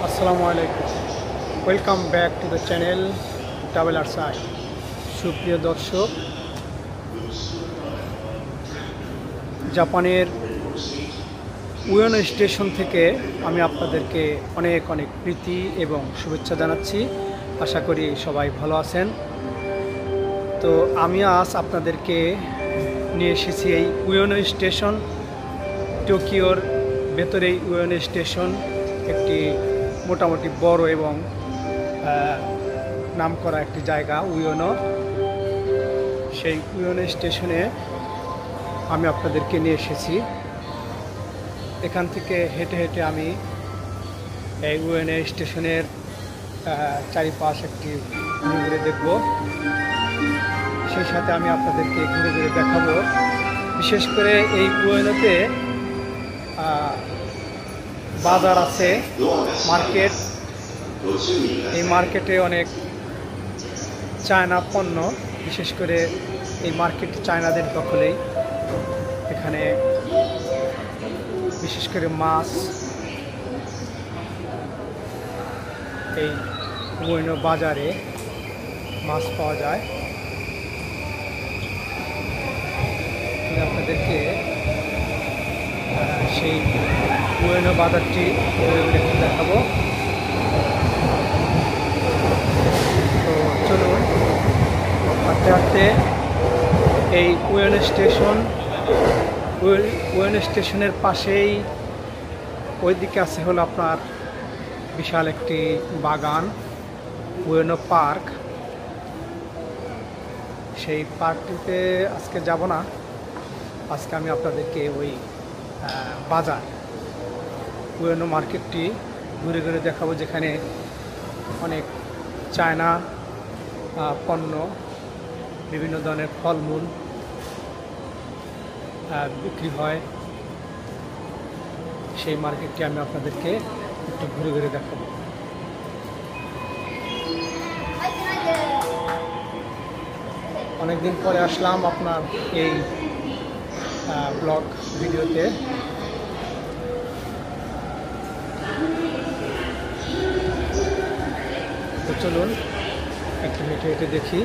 আসসালামু আলাইকুম। Welcome back to the channel traveller সাই। সুপ্রিয় দর্শক, জাপানের উয়োনো স্টেশন থেকে আমি আপনাদেরকে অনেক অনেক প্রীতি এবং শুভেচ্ছা জানাচ্ছি। আশা করি সবাই ভালো আছেন। তো আমি আজ আপনাদেরকে নিয়ে এসেছি এই উয়োনো স্টেশন। টোকিওর ভেতরেই উয়োনো স্টেশন একটি মোটামুটি বড় এবং নামকরা একটি জায়গা উয়োনো। সেই উয়োনো স্টেশনে আমি আপনাদেরকে নিয়ে এসেছি। এখান থেকে হেঁটে হেঁটে আমি এই উয়োনো স্টেশনের চারিপাশ একটি ঘুরে ঘুরে দেখব। সেই সাথে আমি আপনাদেরকে ঘুরে ঘুরে দেখাবো। বিশেষ করে এই উয়োনোতে বাজার আছে, মার্কেট। এই মার্কেটে অনেক চায়না পণ্য, বিশেষ করে এই মার্কেট চায়নাদের দখলেই। এখানে বিশেষ করে মাছ, এই উয়োনো বাজারে মাছ পাওয়া যায়। আমি আপনাদেরকে সেই উয়োনো বাজারটি দেখাবো। তো চলুন হাঁটতে হাঁটতে এই উয়োনো স্টেশনের পাশেই ওইদিকে আছে হলো আপনার বিশাল একটি বাগান, উয়োনো পার্ক। সেই পার্কটিতে আজকে যাব না, আজকে আমি আপনাদেরকে ওই বাজার উয়োনো মার্কেটটি ঘুরে ঘুরে দেখাবো, যেখানে অনেক চায়না পণ্য, বিভিন্ন ধরনের ফলমূল বিক্রি হয়। সেই মার্কেটটি আমি আপনাদেরকে একটু ঘুরে ঘুরে দেখাবো। অনেকদিন পরে আসলাম আপনার এই ব্লগ ভিডিওতে। তো চলুন একটু হেঁটে হেঁটে দেখি।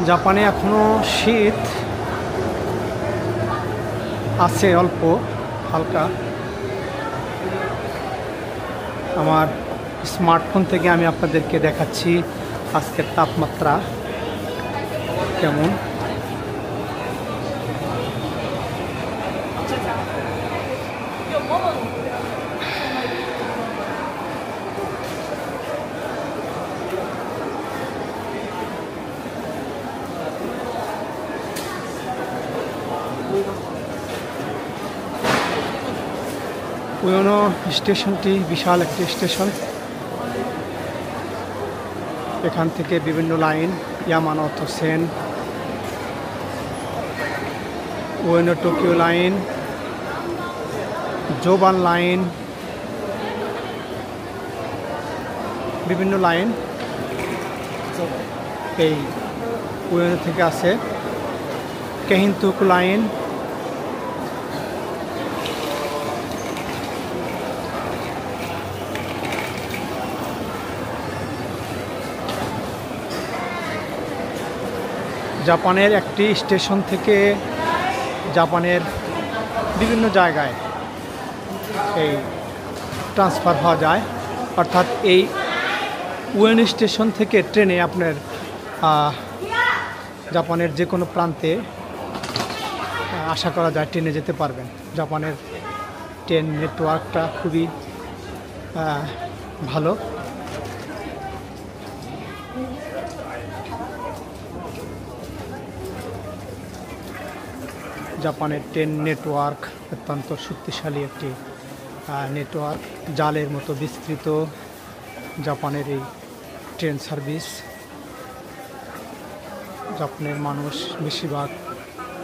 জাপানে এখনো শীত আছে, অল্প হালকা। আমার স্মার্টফোন থেকে আমি আপনাদেরকে দেখাচ্ছি আজকের তাপমাত্রা কেমন। উয়োনো স্টেশনটি বিশাল একটি স্টেশন। এখান থেকে বিভিন্ন line, Yamanote Sen, Ueno Tokyo line, Joban line, বিভিন্ন লাইন এই উয়োনো থেকে আছে। কেহিনতোকু লাইন, জাপানের একটি স্টেশন থেকে জাপানের বিভিন্ন জায়গায় এই ট্রান্সফার হওয়া যায়। অর্থাৎ এই উয়োনো স্টেশন থেকে ট্রেনে আপনার জাপানের যে কোনো প্রান্তে আশা করা যায় ট্রেনে যেতে পারবেন। জাপানের ট্রেন নেটওয়ার্কটা খুবই ভালো। জাপানের ট্রেন নেটওয়ার্ক অত্যন্ত শক্তিশালী একটি নেটওয়ার্ক, জালের মতো বিস্তৃত জাপানের এই ট্রেন সার্ভিস। জাপানের মানুষ বেশিরভাগ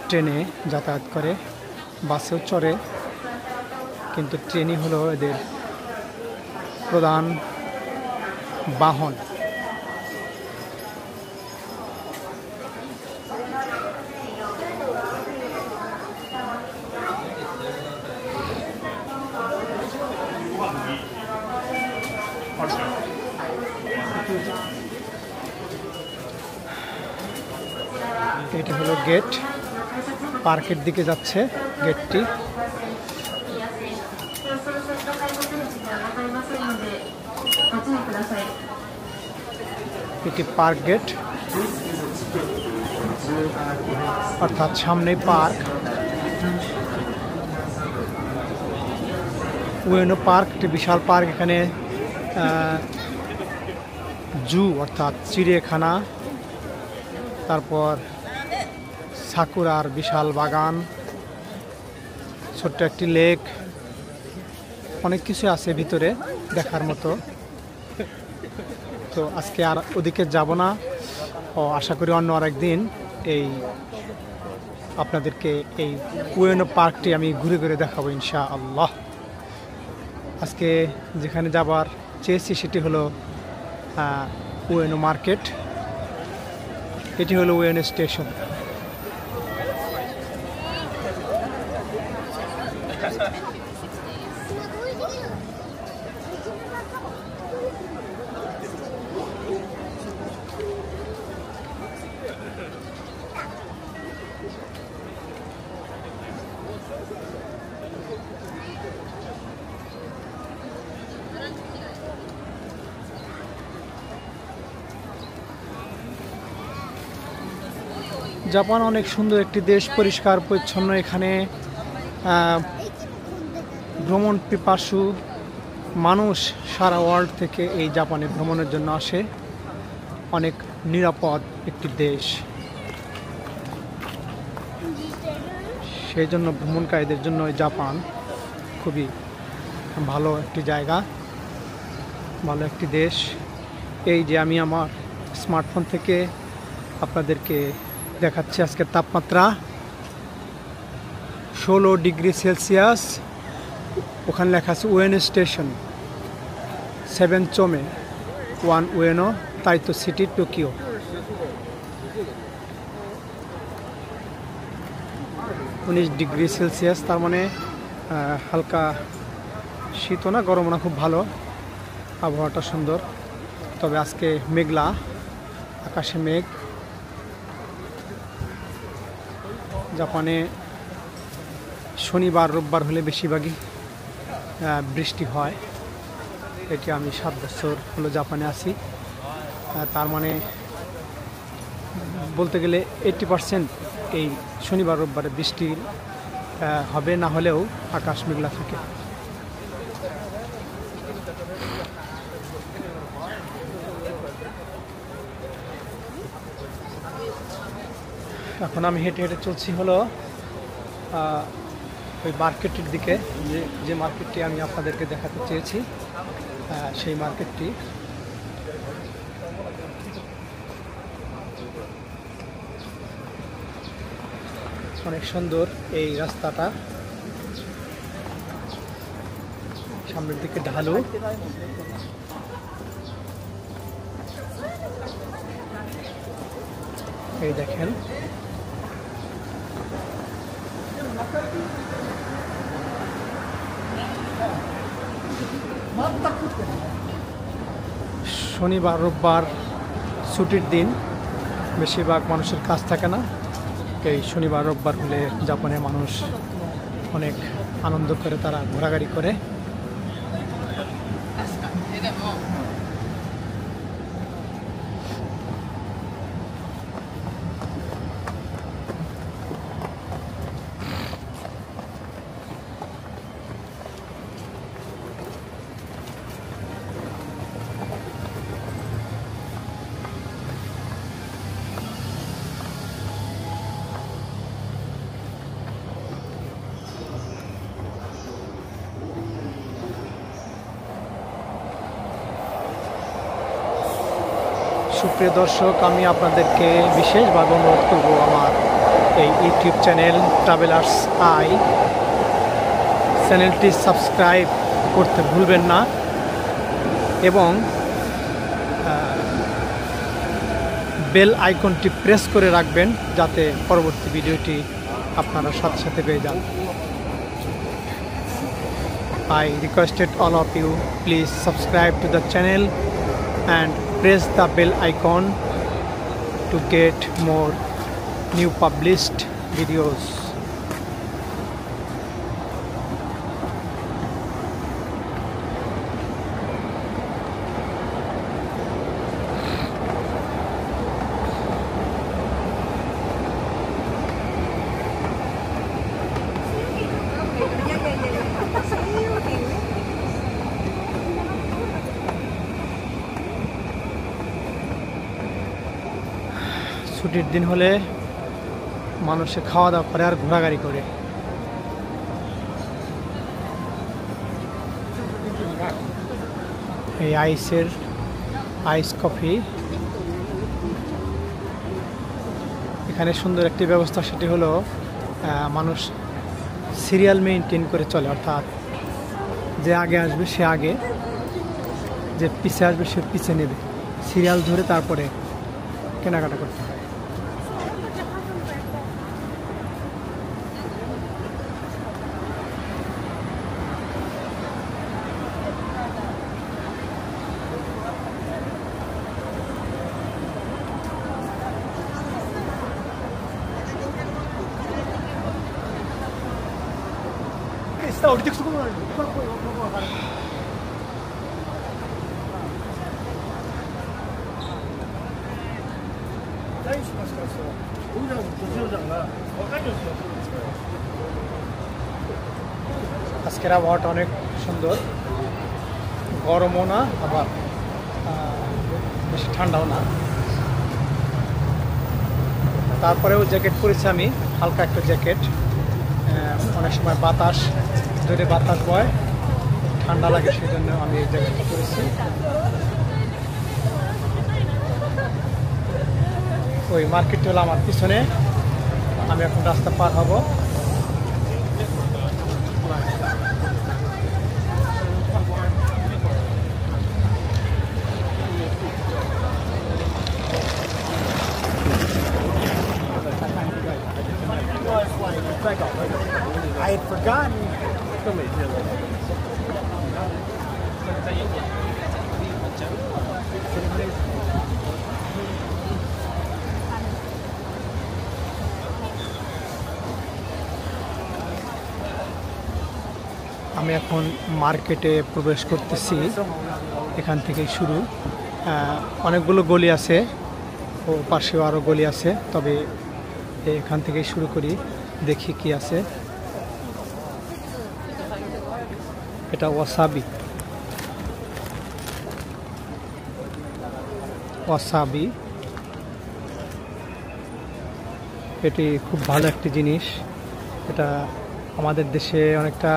ট্রেনে যাতায়াত করে, বাসেও চড়ে, কিন্তু ট্রেনই হলো এদের প্রধান বাহন। এটি হলো গেট, পার্কের দিকে যাচ্ছে গেটটি। এটি পার্ক গেট, অর্থাৎ সামনেই পার্ক। উয়েনো পার্ক একটি বিশাল পার্ক। এখানে জু অর্থাৎ চিড়িয়াখানা, তারপর সাকুরার বিশাল বাগান, ছোট্ট একটি লেক, অনেক কিছু আছে ভিতরে দেখার মতো। তো আজকে আর ওদিকে যাব না, আশা করি অন্য আরেকদিন এই আপনাদেরকে এই উয়েনো পার্কটি আমি ঘুরে ঘুরে দেখাবো ইনশাআল্লাহ। আজকে যেখানে যাবার চেয়েছি সেটি হলো উয়েনো মার্কেট। এটি হলো উয়েনো স্টেশন। জাপান অনেক সুন্দর একটি দেশ, পরিষ্কার পরিচ্ছন্ন। এখানে ভ্রমণ পিপাসু মানুষ সারা ওয়ার্ল্ড থেকে এই জাপানে ভ্রমণের জন্য আসে। অনেক নিরাপদ একটি দেশ, সেই জন্য ভ্রমণকারীদের জন্য জাপান খুবই ভালো একটি জায়গা, ভালো একটি দেশ। এই যে আমি আমার স্মার্টফোন থেকে আপনাদেরকে দেখাচ্ছি আজকের তাপমাত্রা 16 ডিগ্রি সেলসিয়াস। ওখানে লেখা আছে উয়েনো স্টেশন, 7 চোমে 1 উয়েনো তাইতো সিটি টোকিও। উনিশ ডিগ্রি সেলসিয়াস, তার মানে হালকা শীতও না গরমও না, খুব ভালো আবহাওয়াটা, সুন্দর। তবে আজকে মেঘলা, আকাশে মেঘ। জাপানে শনিবার রোববার হলে বেশিরভাগই বৃষ্টি হয়। এটি আমি 7 বছর হলো জাপানে আছি, তার মানে বলতে গেলে 80% এই শনিবার রোববারে বৃষ্টি হবে, না হলেও আকাশ মেঘলা থাকে। এখন আমি হেঁটে হেঁটে চলছি হলো ওই মার্কেটের দিকে, যে মার্কেটটি আমি আপনাদেরকে দেখাতে চেয়েছি, সেই মার্কেটটি। অনেক সুন্দর এই রাস্তাটা, সামনের দিকে ঢালু। এই দেখেন, শনিবার রোববার ছুটির দিন, বেশিরভাগ মানুষের কাজ থাকে না। এই শনিবার রোববার হলে জাপানের মানুষ অনেক আনন্দ করে, তারা ঘোরাঘুরি করে। সুপ্রিয় দর্শক, আমি আপনাদেরকে বিশেষভাবে অনুরোধ করব আমার এই ইউটিউব চ্যানেল ট্রাভেলার্স আই চ্যানেলটি সাবস্ক্রাইব করতে ভুলবেন না এবং বেল আইকনটি প্রেস করে রাখবেন যাতে পরবর্তী ভিডিওটি আপনারা সাথে সাথে পেয়ে যান। I requested all of you, please subscribe to the channel and press the bell icon to get more new published videos. ছুটির দিন হলে মানুষে খাওয়া দাওয়া করে আর ঘোরাঘুরি করে। এই আইস কফি, এখানে সুন্দর একটি ব্যবস্থা, সেটি হলো মানুষ সিরিয়াল মেইনটেইন করে চলে, অর্থাৎ যে আগে আসবে সে আগে, যে পিছে আসবে সে পিছে নেবে, সিরিয়াল ধরে তারপরে কেনাকাটা করতে হয়। Está ahorita que como আজকের আবহাওয়াটা অনেক সুন্দর, গরমও না আবার বেশি ঠান্ডাও না। তারপরেও জ্যাকেট পরেছি আমি, হালকা একটা জ্যাকেট। অনেক সময় বাতাস, যদি বাতাস বয় ঠান্ডা লাগে, সেই জন্য আমি এই জ্যাকেটটা পরেছি। ওই মার্কেটটা হলো আমার পিছনে, আমি এখন রাস্তা পার হব। I had forgotten. আমি এখন মার্কেটে প্রবেশ করতেছি, এখান থেকেই শুরু। অনেকগুলো গলি আছে, ও পাশেও আরও গলি আছে, তবে এখান থেকেই শুরু করি, দেখি কি আছে। এটা ওয়াসাবি, এটি খুব ভালো একটি জিনিস। এটা আমাদের দেশে অনেকটা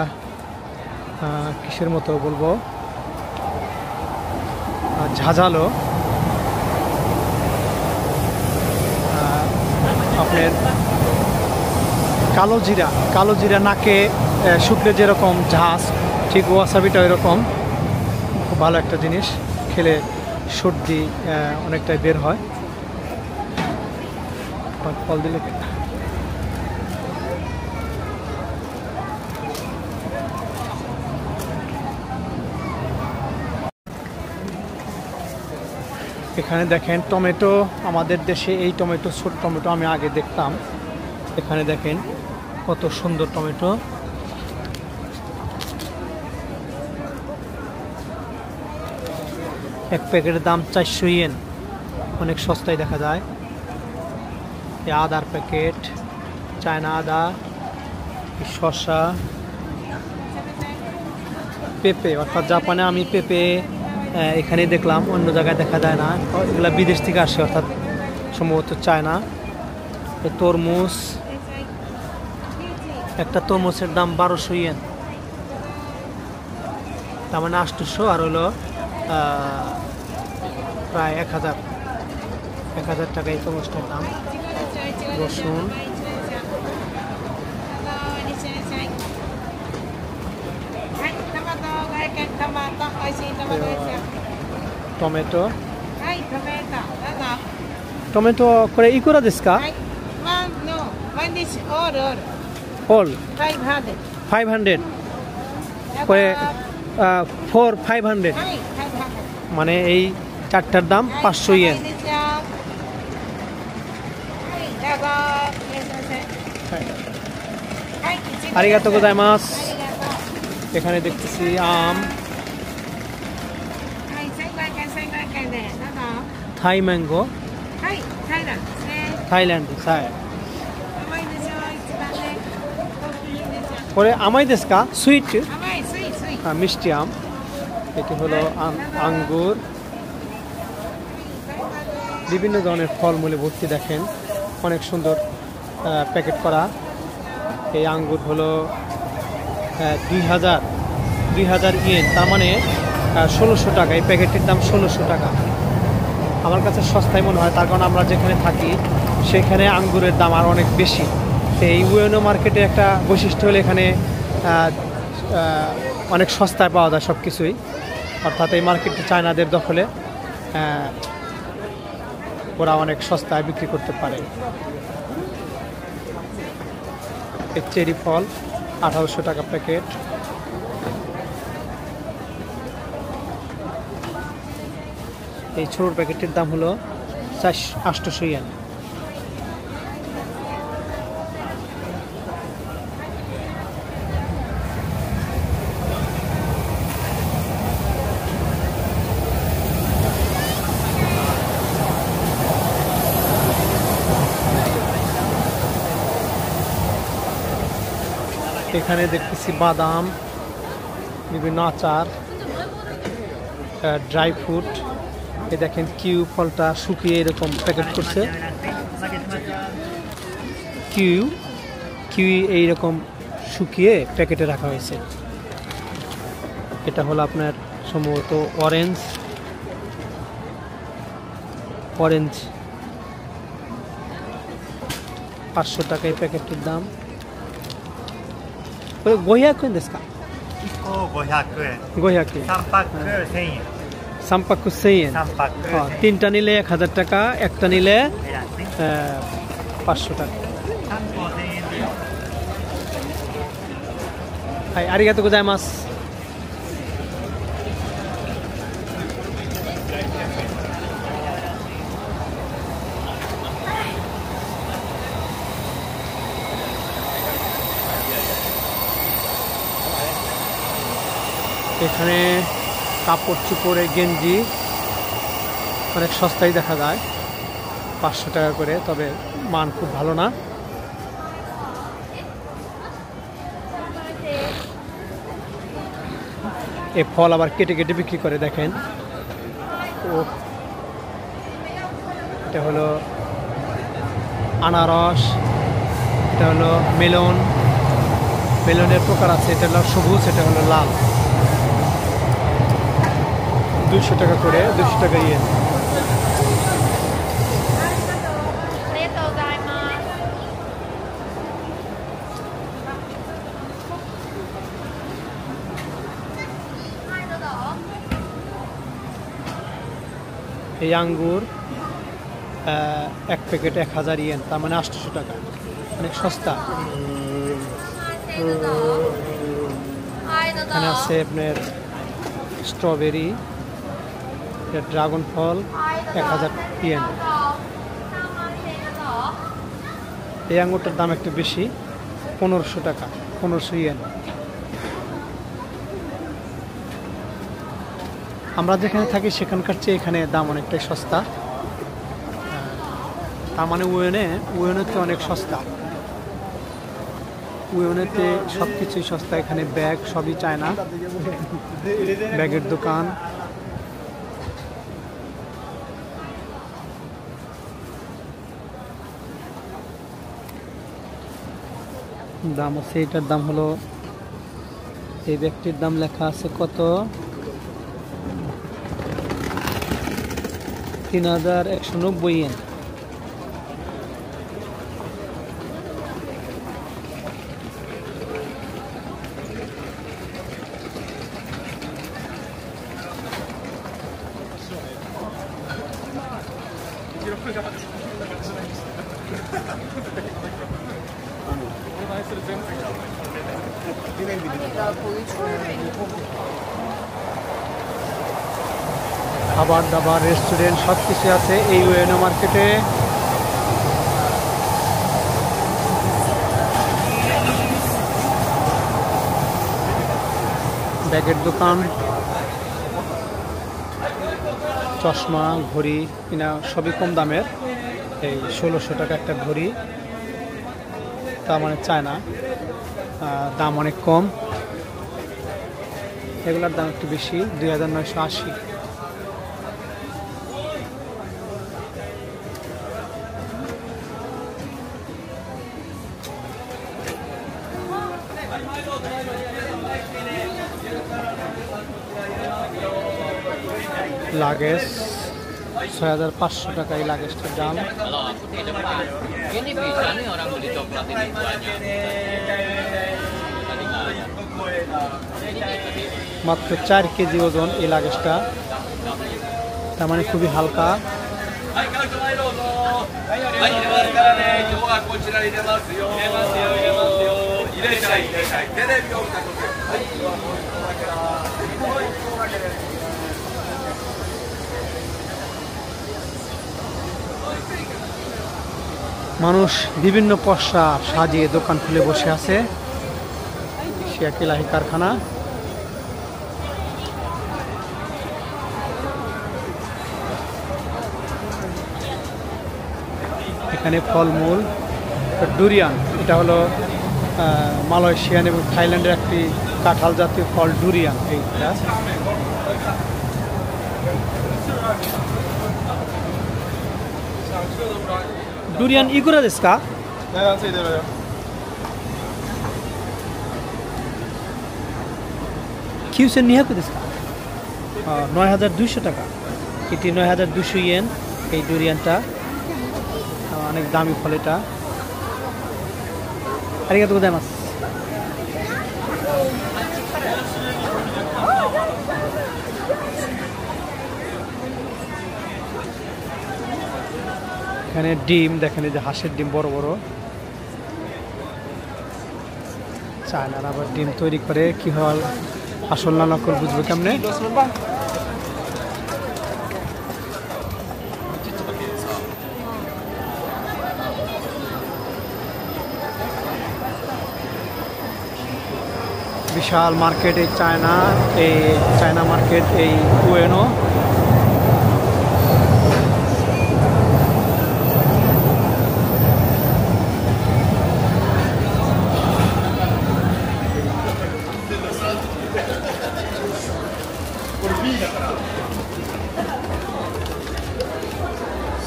কিসের মতো বলবো, ঝাঁঝালো। আপনার কালো জিরা নাকে শুকলে যেরকম ঝাঁজ, ঠিক ওয়াসাবিটা এরকম। খুব ভালো একটা জিনিস, খেলে সর্দি অনেকটাই বের হয়। ফল দিলে এখানে দেখেন টমেটো, আমাদের দেশে এই টমেটো, ছোট টমেটো আমি আগে দেখতাম। এখানে দেখেন কত সুন্দর টমেটো। এক প্যাকেটের দাম 400 ইয়েন, অনেক সস্তায় দেখা যায়। এই আদার প্যাকেট, চায়না আদা, শসা, পেঁপে, অর্থাৎ জাপানে আমি পেঁপে এখানে দেখলাম, অন্য জায়গায় দেখা যায় না, এগুলা বিদেশ থেকে আসে, অর্থাৎ সম্ভবত চায়না। এই তরমুজ, একটা তরমুজের দাম 1200 ইয়েন, তার মানে 800, আর হলো প্রায় 1000 টাকা এই তরমুজটার দাম। রসুন, টমেটো টমেটো করে ই করা দিস কা অল 500 করে 500 মানে এই চারটার দাম 500 ইয়েন। আরিগাতো গোজাইমাসু। এখানে দেখতেছি আম, থাই ম্যাঙ্গো, থাইল্যান্ড পরে আমাই দেশকা সুইট মিষ্টি আম। এটি হলো আঙ্গুর, বিভিন্ন ধরনের ফলমূলে ভর্তি। দেখেন অনেক সুন্দর প্যাকেট করা। এই আঙ্গুর হলো 2000 ইয়েন, তার মানে 1600 টাকা। এই প্যাকেটটির দাম 1600 টাকা। আমার কাছে সস্তায় মনে হয়, তার কারণ আমরা যেখানে থাকি সেখানে আঙ্গুরের দাম আর অনেক বেশি। এই উয়েনো মার্কেটের একটা বৈশিষ্ট্য হলো এখানে অনেক সস্তায় পাওয়া যায় সব কিছুই। অর্থাৎ এই মার্কেটটি চায়নাদের দখলে, ওরা অনেক সস্তায় বিক্রি করতে পারে। এই চেরি ফল 1800 টাকা প্যাকেট। এই ছোট প্যাকেটের দাম হলো 800 ইয়েন। এখানে দেখতেছি বাদাম, বিভিন্ন আচার, ড্রাই ফ্রুট। এ দেখেন কিউ ফলটা শুকিয়ে এরকম প্যাকেট করছে। কিউই এইরকম শুকিয়ে প্যাকেটে রাখা হয়েছে। এটা হলো আপনার সম্ভবত অরেঞ্জ 500 টাকা এই প্যাকেটটির দাম।500 円ですか？500 円。3パック1000円。3パック1000円。তিনটা নিলে 1000 টাকা, একটা নিলে 500 টাকা।はい、ありがとうございます。এখানে কাপড় চোপড়ে গেঞ্জি অনেক সস্তায় দেখা যায়, 500 টাকা করে, তবে মান খুব ভালো না। এই ফল আবার কেটে কেটে বিক্রি করে। দেখেন এটা হলো আনারস, এটা হলো মেলন। মেলনের প্রকার আছে, এটা হলো সবুজ, এটা হলো লাল। 200 টাকা করে, 200 টাকা ইয়েন। এই আঙ্গুর এক প্যাকেট 1000 ইয়েন, তার মানে 800 টাকা, অনেক সস্তা। এখানে আছে আপনার স্ট্রবেরি, ড্রাগন ফল 1000 ইয়েন। এই আঙ্গুরটার দাম একটু বেশি, 1500 টাকা, 1500 ইয়েন। আমরা যেখানে থাকি সেখানকার চেয়ে এখানে দাম অনেকটাই সস্তা। তার মানে উয়েনেতে অনেক সস্তা। উয়েনেতে সব কিছুই সস্তা। এখানে ব্যাগ সবই চায়না, ব্যাগের দোকান। দাম আছে, এটার দাম হলো, এই ব্যাগটির দাম লেখা আছে কত, 3190 ইয়েন। খাবার দাবার রেস্টুরেন্ট সব কিছু আছে এই উয়েনো মার্কেটে। ব্যাগের দোকান, চশমা, ঘড়ি কিনা সবই কম দামের। এই 1600 টাকা একটা ঘড়ি, তার মানে চায়না, দাম অনেক কম। এগুলোর দাম একটু বেশি, 2980। লাগেজ 6500 টাকা এই লাগেজটার দাম। Ini bisa nih orang beli coklat ini banyak. মাত্র 4 কেজি ওজন এই লাগেজটা, তার মানে খুবই হালকা। মানুষ বিভিন্ন পশা সাজিয়ে দোকান খুলে বসে আছে। শিয়াকিলাহি কারখানা। এখানে ফলমূল, ডুরিয়ান, এটা হলো মালয়েশিয়ান এবং থাইল্যান্ডের একটি কাঁঠাল জাতীয় ফল, ডুরিয়ান। এইটা ডুরিয়ান ইকুরা দেশ কা? 9200 ですか? 9200 টাকা। এটি 9200 ইয়েন এই ডুরিয়ানটা। অনেক দামি ফল এটা। আরিগাতো গোজাইমাসু। এখানে ডিম দেখেন, এই যে হাঁসের ডিম বড় বড়। চায়নার আবার ডিম তৈরি করে, কি হয় আসল না নকল বুঝবো কেমনে? বিশাল মার্কেট এই চায়না মার্কেট এই উয়েনো।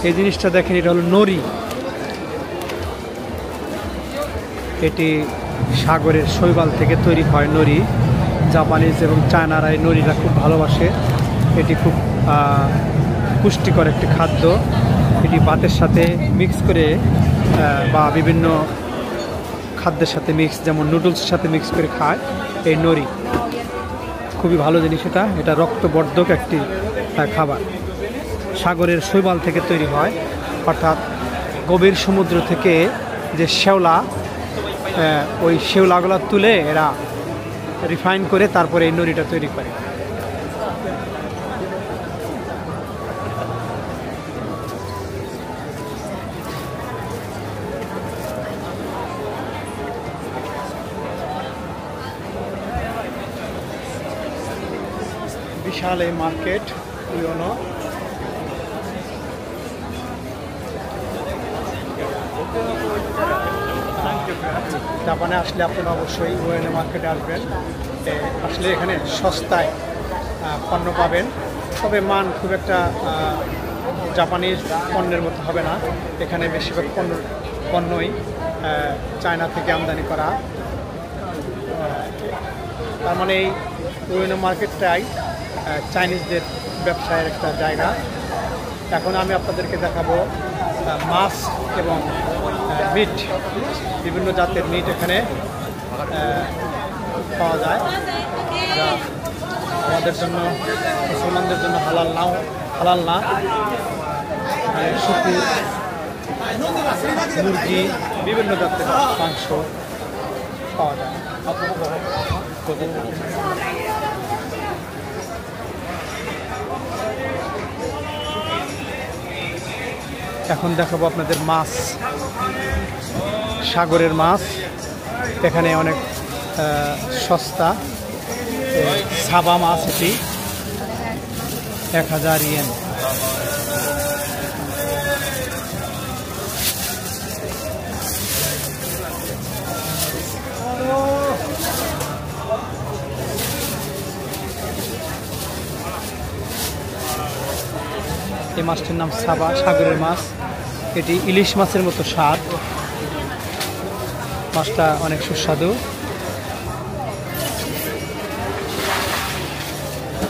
এই জিনিসটা দেখেন, এটা হলো নরি। এটি সাগরের শৈবাল থেকে তৈরি হয় নরি। জাপানিজ এবং চায়নারা এই নরিটা খুব ভালোবাসে। এটি খুব পুষ্টিকর একটি খাদ্য। এটি ভাতের সাথে মিক্স করে বা বিভিন্ন খাদ্যের সাথে মিক্স, যেমন নুডলসের সাথে মিক্স করে খায় এই নরি। খুবই ভালো জিনিস এটা। এটা রক্তবর্ধক একটি খাবার। সাগরের শৈবাল থেকে তৈরি হয়, অর্থাৎ গভীর সমুদ্র থেকে যে শ্যাওলা, ওই শ্যাওলাগুলো তুলে এরা রিফাইন করে তারপরে এই নরিটা তৈরি করে। বিশাল এই মার্কেট উয়েনো। জাপানে আসলে আপনারা অবশ্যই উয়েনো মার্কেটে আসবেন। আসলে এখানে সস্তায় পণ্য পাবেন, তবে মান খুব একটা জাপানিজ পণ্যের মতো হবে না। এখানে বেশিরভাগ পণ্যই চায়না থেকে আমদানি করা। তার মানে এই উয়েনো মার্কেটটাই চাইনিজদের ব্যবসায়ের একটা জায়গা। এখন আমি আপনাদেরকে দেখাবো মাছ এবং মিট, বিভিন্ন জাতের মিট এখানে পাওয়া যায়, যা আমাদের জন্য, মুসলমানদের জন্য হালাল না। শুকুর, মুরগি, বিভিন্ন জাতের মাংস পাওয়া যায়। এখন দেখাবো আপনাদের মাছ, সাগরের মাছ। এখানে অনেক সস্তা। সাবা মাছ, এটি 1000 ইয়েন। এই মাছটির নাম সাবা, সাগরের মাছ। এটি ইলিশ মাছের মতো স্বাদ। মাছটা অনেক সুস্বাদু।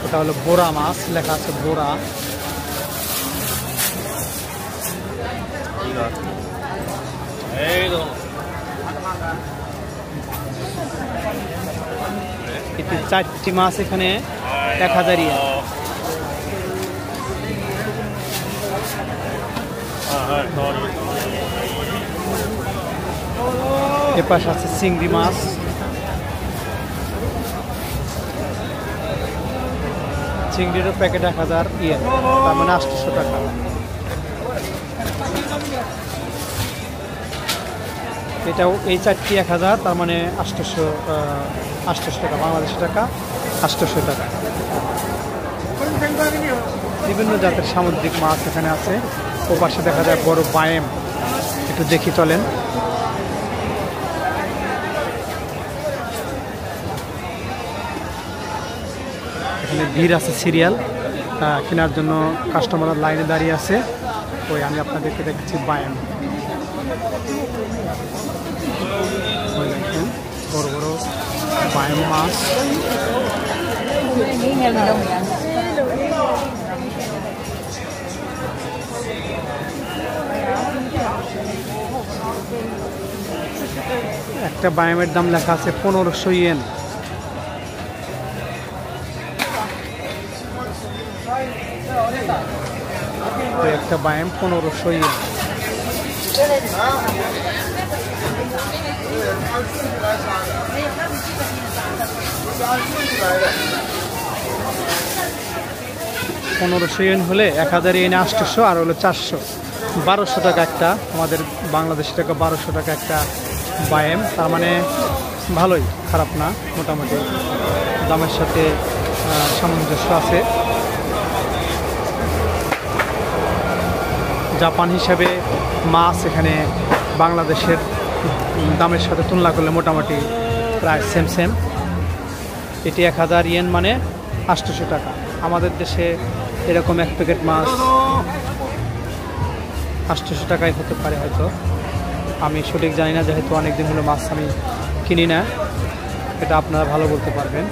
এটা হলো বোরা মাছ, লেখা আছে বোরা। এটি 4টি মাছ এখানে 1000 ইয়েন। এপাশে আছে চিংড়ি মাছ। চিংড়িরও প্যাকেট 1000 ইয়েন, তার মানে 800 টাকা। এটাও এই 4টি 1000, তার মানে 800 টাকা, বাংলাদেশি টাকা 800 টাকা। বিভিন্ন জাতের সামুদ্রিক মাছ এখানে আছে। ও পাশে দেখা যায় বড় বায়েম, একটু দেখি চলেন। এখানে ভিড় আছে, সিরিয়াল কেনার জন্য কাস্টমাররা লাইনে দাঁড়িয়ে আছে। ওই আমি আপনাদেরকে দেখছি বায়েম, বড় বড় বায়েম মাছ। একটা বায়ামের দাম লেখা আছে 1500 ইয়েন। একটা বায়াম 1500 ইয়েন। $1500 হলে 1000 ইয়েনে 800, আর হলো 400, 1200 টাকা একটা। আমাদের বাংলাদেশি টাকা 1200 টাকা একটা বায়েম। তার মানে ভালোই, খারাপ না, মোটামুটি দামের সাথে সামঞ্জস্য আছে। জাপান হিসাবে মাছ এখানে বাংলাদেশের দামের সাথে তুলনা করলে মোটামুটি প্রায় সেম। এটি 1000 ইয়েন মানে 800 টাকা। আমাদের দেশে এরকম এক প্যাকেট মাছ 800 টাকায় হতে পারে হয়তো, আমি সঠিক জানি না, যেহেতু অনেকদিন হলো মাছ আমি কিনি না। এটা আপনারা ভালো বলতে পারবেন।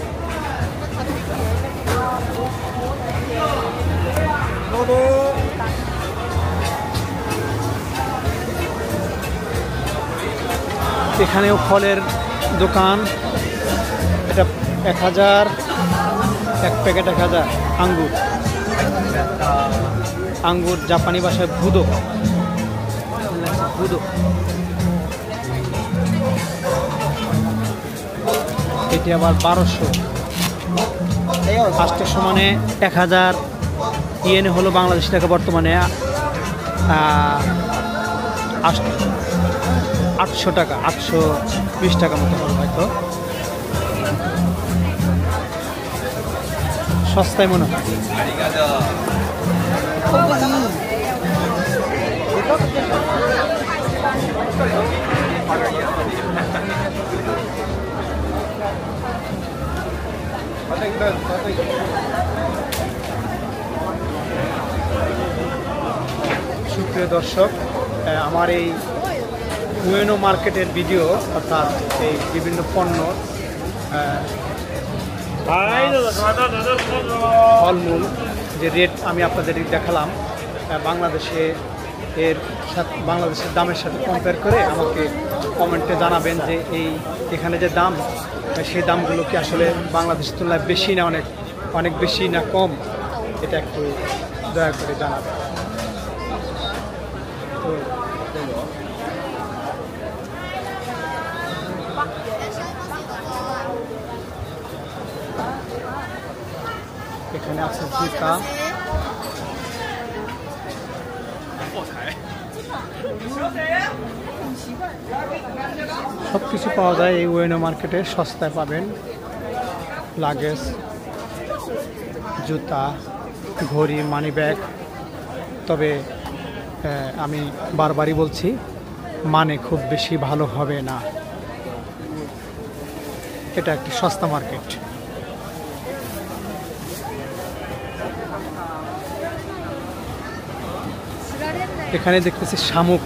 এখানেও ফলের দোকান। এটা 1000, এক প্যাকেট 1000। আঙ্গুর জাপানি ভাষায় বুদো। এটি আবার 1200। 800 মানে 1000 ইয়েনে হলো বাংলাদেশি টাকা বর্তমানে 800 টাকা, 820 টাকা মতো হবে হয়তো। সস্তায় মনে হয়। সুপ্রিয় দর্শক, আমার এই উয়েনো মার্কেটের ভিডিও, অর্থাৎ এই বিভিন্ন পণ্য, ফলমূল যে রেট আমি আপনাদের দেখালাম, বাংলাদেশে বাংলাদেশের দামের সাথে কম্পেয়ার করে আমাকে কমেন্টে জানাবেন যে এখানে যে দাম, সেই দামগুলো কি আসলে বাংলাদেশের তুলনায় বেশি না অনেক বেশি না কম, এটা একটু দয়া করে জানাবেন। তো এখানে আছে জুতা, সব কিছু পাওয়া যায় এই উয়েনো মার্কেটে, সস্তায় পাবেন। লাগেজ, জুতা, ঘড়ি, মানি ব্যাগ। তবে আমি বারবারই বলছি, মানে খুব বেশি ভালো হবে না। এটা একটি সস্তা মার্কেট। এখানে দেখতেছি শামুক,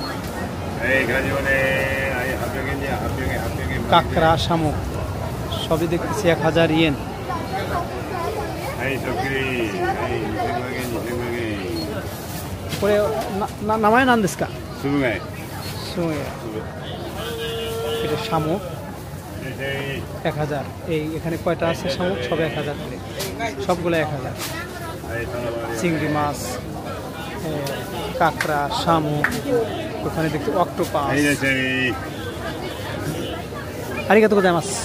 কাঁকড়া, শামুক সবই দেখতেছি 1000 ইয়েন। নামায় নান দিস কা এটা শামুক 1000। এখানে কয়টা আছে শামুক? সব 1000 করে, সবগুলো 1000। চিংড়ি মাছ, কাঁকড়া, শামুক, ওখানে দেখতে অক্টোপাস। আরিগাতো গোজাইমাসু।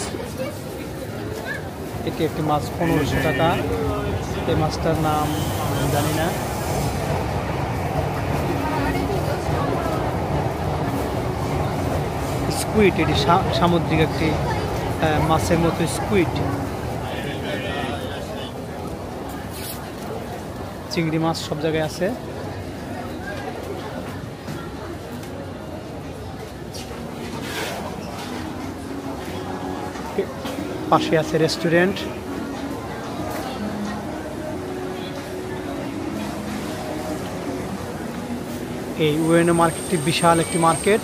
এটি একটি মাছ, 1500 টাকা। এই মাছটার নাম জানি না। স্কুইড, এটি সামুদ্রিক একটি মাছের মতো স্কুইড। চিংড়ি মাছ সব জায়গায় আছে। পাশে আছে রেস্টুরেন্ট। এই উয়েনো মার্কেটটি বিশাল একটি মার্কেট।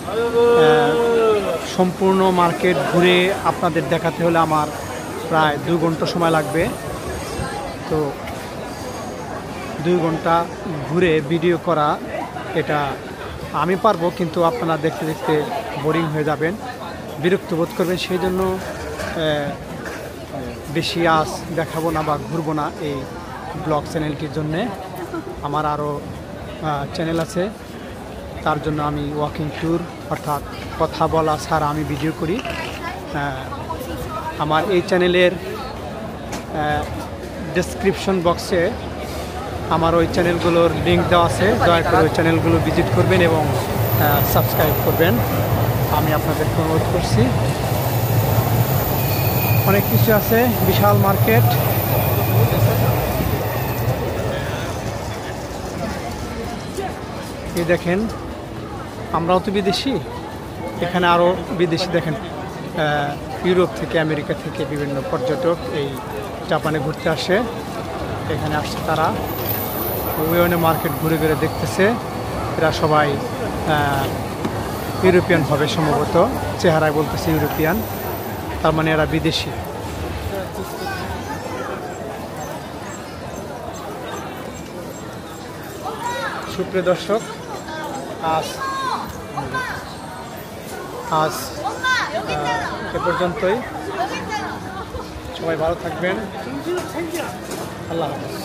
সম্পূর্ণ মার্কেট ঘুরে আপনাদের দেখাতে হলে আমার প্রায় 2 ঘন্টা সময় লাগবে। তো 2 ঘন্টা ঘুরে ভিডিও করা এটা আমি পারবো, কিন্তু আপনারা দেখতে দেখতে বোরিং হয়ে যাবেন, বিরক্ত বোধ করবেন। সেই জন্য বেশি আজ দেখাবো না বা ঘুরবো না এই ব্লগ চ্যানেলটির জন্যে। আমার আরও চ্যানেল আছে, তার জন্য আমি ওয়াকিং ট্যুর অর্থাৎ কথা বলা ছাড়া আমি ভিডিও করি। আমার এই চ্যানেলের ডেসক্রিপশন বক্সে আমার ওই চ্যানেলগুলোর লিঙ্ক দেওয়া আছে। দয়া করে ওই চ্যানেলগুলো ভিজিট করবেন এবং সাবস্ক্রাইব করবেন, আমি আপনাদেরকে অনুরোধ করছি। অনেক কিছু আছে, বিশাল মার্কেট। এই দেখেন, আমরাও তো বিদেশি, এখানে আরও বিদেশি দেখেন, ইউরোপ থেকে, আমেরিকা থেকে বিভিন্ন পর্যটক এই জাপানে ঘুরতে আসে। এখানে আসছে তারা উয়েনো মার্কেট ঘুরে ঘুরে দেখতেছে। এরা সবাই ইউরোপিয়ান হবে সম্ভবত, চেহারায় বলতেছে ইউরোপিয়ান, তার মানে এরা বিদেশি। সুপ্রিয় দর্শক, আজ এ পর্যন্তই। সবাই ভালো থাকবেন, আল্লাহ হাফেজ।